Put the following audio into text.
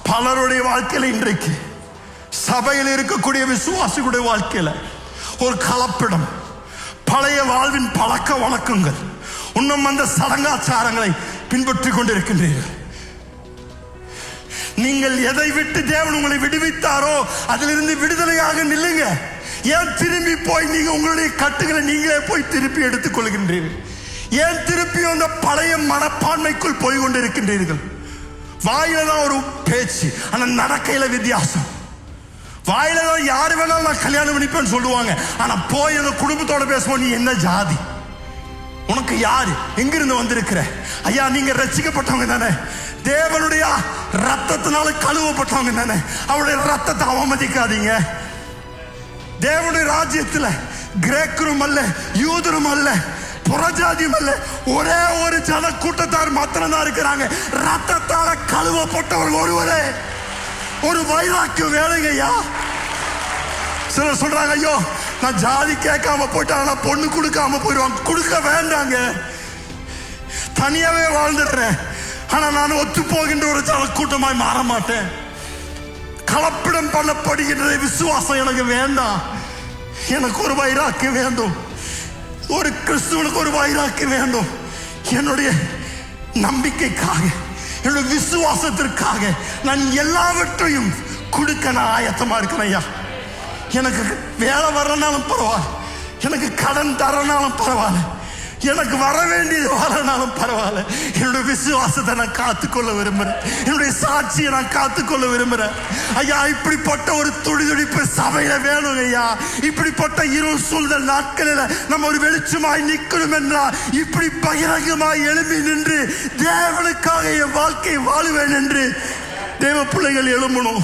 பலருடைய வாழ்க்கையில இன்றைக்கு சபையில் இருக்கக்கூடிய விசுவாசிகளுடைய வாழ்க்கையில ஒரு கலப்பிடம், பழைய வாழ்வின் பழக்க வழக்கங்கள், இன்னும் அந்த சடங்காச்சாரங்களை பின்பற்றி கொண்டிருக்கின்றீர்கள். நீங்கள் எதை விட்டு தேவன் உங்களை விடுவித்தாரோ அதிலிருந்து விடுதலையாக நில்லுங்க. ஏன் திரும்பி போய் நீங்க உங்களுடைய கட்டுகளை நீங்களே போய் திருப்பி எடுத்துக் கொள்கின்றீர்கள்? ஏன் திருப்பி அந்த பழைய மனப்பான்மைக்குள் போய் கொண்டிருக்கின்றீர்கள்? வாயில தான் ஒரு பேச்சு, ஆனா நடக்கையில வித்தியாசம். வாயில தான் யாரு வேணாலும் நான் கல்யாணம் பண்ணிப்பேன்னு சொல்லுவாங்க, ஆனா போய் அந்த குடும்பத்தோட பேசுவோம், நீ என்ன ஜாதி, உனக்கு யாரு, எங்கிருந்து வந்திருக்கிற? ஐயா நீங்க ரட்சிக்கப்பட்டவங்க தானே, தேவனுடைய ரத்தத்தினால கழுவப்பட்டவங்க தானே, அவருடைய ரத்தத்தை அவமதிக்காதீங்க. தேவனுடைய ராஜ்யத்தில் கிரேக்கரும் அல்ல, யூதரும் அல்ல, புறஜாதியும் அல்ல, ஒரே ஒரு ஜன கூட்டத்தார் மாத்திரம் தான் இருக்கிறாங்க. ரத்தத்தால கழுவப்பட்டவர்கள் ஒருவரே. ஒரு வைராக்கியம் வேலைங்க ஐயா. சிலர் சொல்றாங்க, ஐயோ நான் ஜாதி கேட்காம போயிட்டாங்க, நான் பொண்ணு கொடுக்காம போயிடுவாங்க. கொடுக்க வேண்டாங்க, தனியாவே வாழ்ந்துடுறேன், ஆனா நான் ஒத்து போகின்ற ஒரு ஜன கூட்டமாய் மாற மாட்டேன். கலப்பிடம் பண்ணப்படுகின்ற விசுவாசம் எனக்கு வேண்டாம். எனக்கு ஒரு வைராக்கியம் வேண்டும், ஒரு கிறிஸ்துவனுக்கு ஒரு வைராக்கியம் வேண்டும். என்னுடைய நம்பிக்கைக்காக, என்னுடைய விசுவாசத்திற்காக நான் எல்லாவற்றையும் கொடுக்க நான் ஆயத்தமா இருக்கிறேன் ஐயா. எனக்கு வேலை வரனாலும் பரவாயில்ல, எனக்கு கடன் தரனாலும் பரவாயில்ல, எனக்கு வர வேண்டியது வரனாலும் பரவாயில்ல, என்னுடைய விசுவாசத்தை நான் காத்துக்கொள்ள விரும்புறேன், என்னுடைய சாட்சியை நான் காத்துக்கொள்ள விரும்புறேன் ஐயா. இப்படிப்பட்ட ஒரு துடிதுடிப்பு சபையில வேணும் ஐயா. இப்படிப்பட்ட இருள் சூழ்தல் நாட்களில் நம்ம ஒரு வெளிச்சமாய் நிற்கணும் என்றால் இப்படி பகிரங்கமாய் எழுப்பி நின்று தேவனுக்காக என் வாழ்க்கையை வாழுவேன் என்று தேவ பிள்ளைகள் எழும்பணும்.